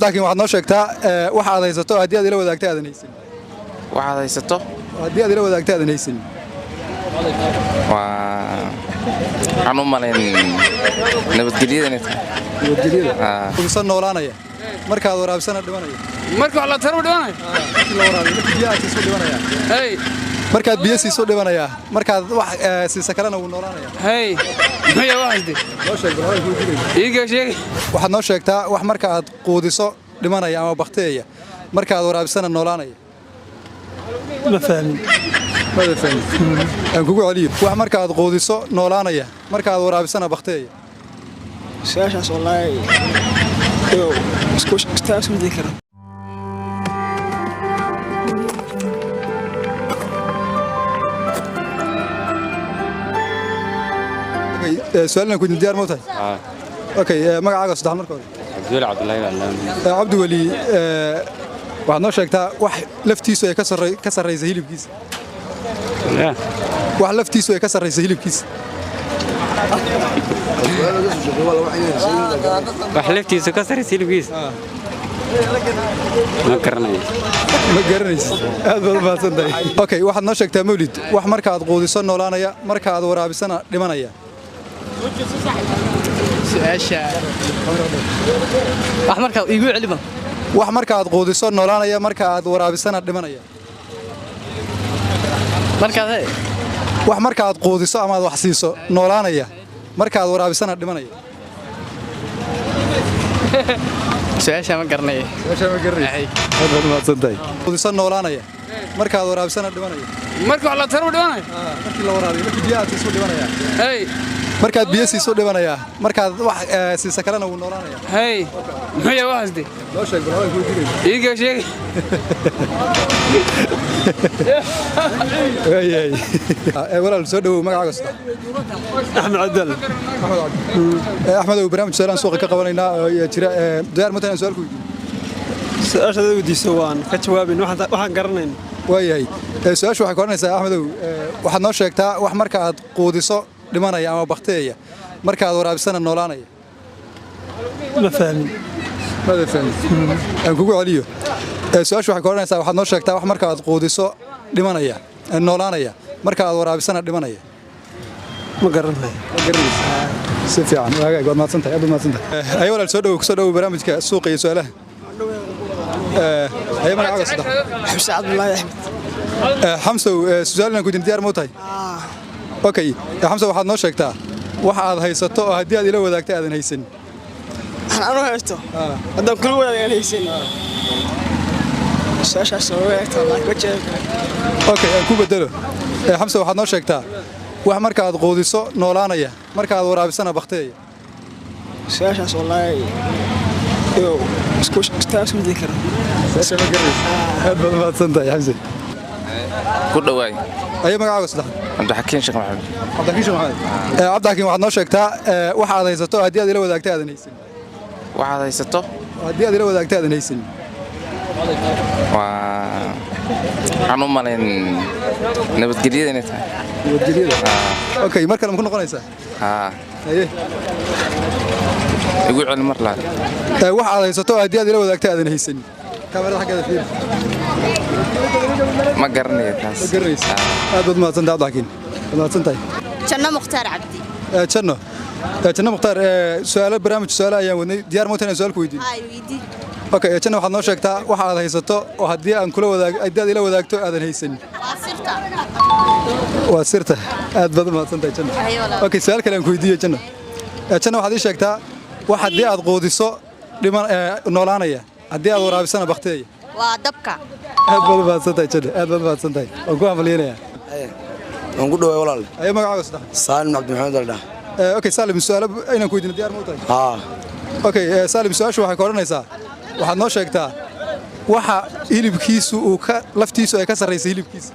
cabdaakin waxaad noo sheegtaa waxa aad haysato haddii aad ila wadaagto aadan haysan waxaad haysato haddii aad ila wadaagto aadan haysan waxaan u malayn nabadgelyada usan noolaanaya markaad waraabisana dhimanaya marka wax la taro dhimanaya markaad biyo siiso dhimanaya markaad wax siisa kalena wuu noolaanaya maya waxaasde waxaad noo sheegtaa wax marka aad quudiso dhimanaya ama bakteeya markaad waraabisana noolaanaya ma fahmin aan kugu celiyo wax marka aad quudiso noolaanaya markaad waraabisana bakteeya su'aashaas wallaahi isku midi kara سؤالنا كنت ديار موتاي اوكي magacaaga saddex markii hore Abdul Abdullahi Wallan Abdu Wali waxaad noo sheegtaa wax laftiisu ay ka sarreysa hilibkiisa wax laftiisu ay ka sarreysa hilibkiisa wax laftiisu ka sarreysa hilibkiisa ma garanayso aad baad mahadsantahay okay waxaad noo sheegtaa Mawlid wax marka aad quudiso noolaanaya marka aad waraabisana dhimanaya su'aasha wax marka igu celiba wax marka aad quudiso noolaanaya marka aad waraabisana dhimanaya wax marka aad quudiso ama aad wax siiso noolaanaya marka aad waraabisana dhimanaya su'aasha ma garanayo aad baad mahadsantahay quudiso noolaanaya marka aad waraabisana dhimanaya marka wax la taro dhimanaya markii la waraabiyo markii biyo aad siiso dhimanaya markaad biyo siiso dhimanaya markaad wax siisa kalena wuu noolaanaya maya waxaasde loo sheeg bal ku diray walaal soo dhawow magacaaga saddex Axmed Cadal Axmed oo barnaamij su'aalan suuqa ka qabanaynaa jira diyaar mutaan su'aal ku weydiin su'aashada weydiiso waan ka jawaabin waxaan garanayn waayahay su'aashu waxay koranaysaa Axmed waxaad noo sheegtaa wax marka aad quudiso dhimanaya ama bakteeya marka aad waraabisana noolaanaya ma fahmin aan kugu celiyo su'aashu waxay koranaysaa waxaad noo sheegtaa wax marka aad quudiso dhimanaya noolaanaya marka aad waraabisana dhimanaya ma garanayo si fiican waagaag waad mahadsantahay aad mahadsantahay ay walaal soo dhawow barnaamijka suuqa iyo su'aalaha ay magacaaga saddex Xamse Cabdullaahi Axmed xamso su'aalna ku diyaar mootahay okay xamso waxaad noo sheegtaa wax aad haysato oo haddii aad ila wadaagto aadan haysan waxaan u haysto haddaan kula wadaagan haysan su'aashaas oo weerta ma ka jeedo okay aan ku bedelo xamso waxaad noo sheegtaa wax marka aad quudiso noolaanaya marka aad waraabisana bakteeya su'aashaas wallaahi isku midi kara aad baad mahadsantahay xamse ku dhawaay ay magacaaga saddex Abdulxakiin Sheekh Maxamed cabdaakin waxaad noo sheegtaa wax aad haysato haddii aad ila wadaagto aadan haysan waxaad haysato haddii aad ila wadaagto aadan haysan waxaan u malayn nabadgelyada okay mar kale ma ku noqonaysaa igu celi mar laad wax aad haysato haddii aad ila wadaagto aadan haysan kamerada xaggeeda fiir ma garanayo taas aad baad mahadsantahay cabdaakin waad mahadsantahay janno mukhtaar cabdi janno mukhtaar su'aalo barnaamij su'aalo ayaan wadnay diyaar mootaan inaan su'aal ku weydiin okay janno waxaad noo sheegtaa wax aad haysato oo haddii aan kula wadaag haddii aad ila wadaagto aadan haysan waa sirta aad baad mahadsantahay janno okay su'aal kale aan ku weydiiyo janno waxaad ii sheegtaa wax haddii aad quudiso noolaanaya haddii aad waraabisana bakteeya waa dabka aad baad mahadsantahay janno aad baad mahadsantahay waan ku hambalyeynaya waan ku dhawaay walaal ay magacaaga saddex Saalim Cabdi Maxamed Aldha okay Saalim su'aalo inaan ku weydiino diyaar ma u tahay okay Saalim su'aashu waxay koranaysaa waxaad noo sheegtaa waxa hilibkiisu uu ka laftiisu ay ka sarreysa hilibkiisa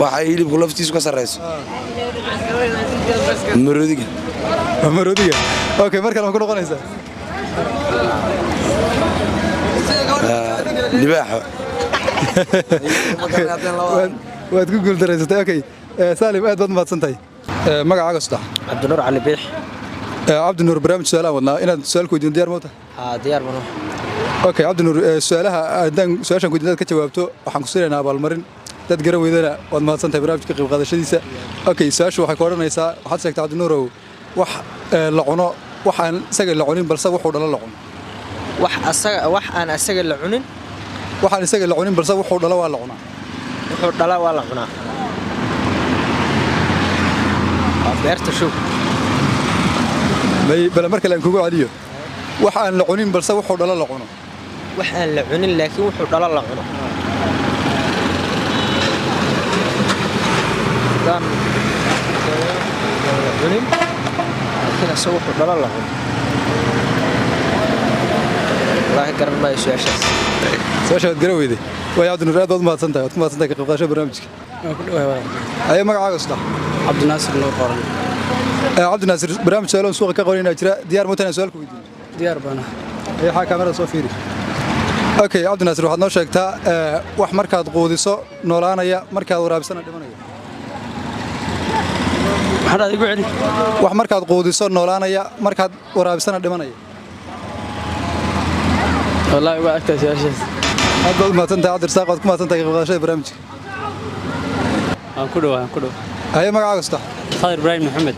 waxa hilibku laftiisu ka sarreyso marodiga okay markan ma ku noqonaysaa libaaxa waad ku guuldareysatay okay Saalim aad baad mahadsantahay magacaaga saddex Cabdinuur Cali Biix Cabdinuur barnaamij su'aal aan wadnaa inaad su'aal ku weydiin diyaar ma u tahay diyaar bano اوكي عبد النور سؤالها hadaan su'aashan ku dad ka jawaabto waxaan ku siinaynaa abaalmarin dad garan weydana waad mahadsantahay barnaamijka qayb qaadashadiisa okay su'aashu waxay ka oranaysaa waxaad sheegtay Cabdi Nuurow wax la cuno waxaan isaga la cunin balse wuxuu dhalo la cuno wax aan asaga la cunin waxaan isaga la cunin balse wuxuu dhalo waa la cunaa wuxuu dhala waa la cunaa beerta shub may bal marka la kugu celiyo waxaan la cunin balse wuxuu dhalo la cuno waxaan la cunin laakiin wuxuu dhalo la cuno dan cunin laakiin asaga wuxuu dhalo la cuno والله قرن ما يسوي شيء سوشيال جرويدي ويا عبد النور هذا ما تصنت كيف برنامجك أي مقعد أصلا عبد الناصر نور قرن عبد الناصر برنامج سؤال سوق كقولين أجراء ديار متنا سؤال كويدي ديار بنا أي حاجة كاميرا صوفيري أوكي عبد الناصر واحد نوشك تا واحد مركز قوديسو نولانا يا مركز ورابسنا دمنيا هذا يقعد واحد مركز قوديسو نولانا يا مركز ورابسنا دمنيا والله ما أكتر شيء هذا ما تنتهي عبد الرزاق ما تنتهي غشاء برامج كله هاي مقعد أصلا خضر إبراهيم محمد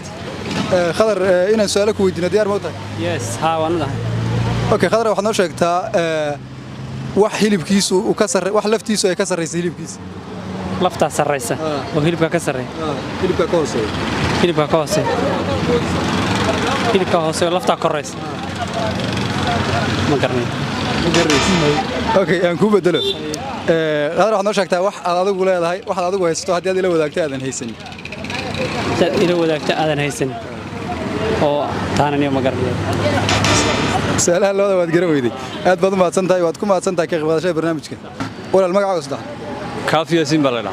خضر إن سؤالك ويدنا ديار موتى يس ها وانا أوكي خضر واحد نوشك تا wax hilibkiisu uu ka sarreey wax laftiisu ay ka sarreeyay hilibkiisa lafta sarreysa oo hilibka ka sarreey hilibka ka hooseeyo hilibka hoose lafta korreys ma garnay okay aan ku bedelo qadar waxaad noo sheegtaa wax aad adigu leedahay wax aad adigu haysato haddii aad ila wadaagto aadan haysan oo taananiyo ma garnay سؤالها لودا واد garan weyday aad baad u mahadsantahay waad ku mahadsantahay ka qaybqaadashada barnaamijka walaal magacaaga saddex كافي ياسين بلنا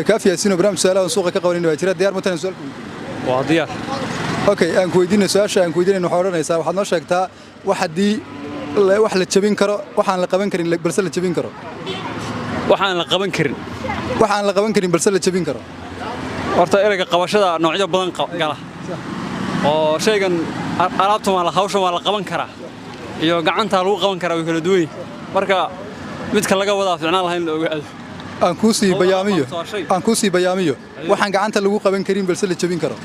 كافي ياسين barnaamij su'aalaha suuqa ka qabanayna waa jira diyaar ma tahay su'aalku واديار okay aan ku weydiinay su'aasha aan ku weydiinay waxa oranaysaa waxaad noo sheegtaa wax hadii wax la jabin karo waxaan la qaban karin balse la jabin karo waxaan la qaban karin balse la jabin karo horta erayga qabashada noocyo badan gala oo shaygan alaabta ma la hawsha waa la qaban karaa iyo gacanta lagu qaban karaa way kala duwan marka midka laga wada fiicnaan lahayn la ogaado aan ku sii bayaamiyo waxaan gacanta lagu qaban karin balse la jabin karo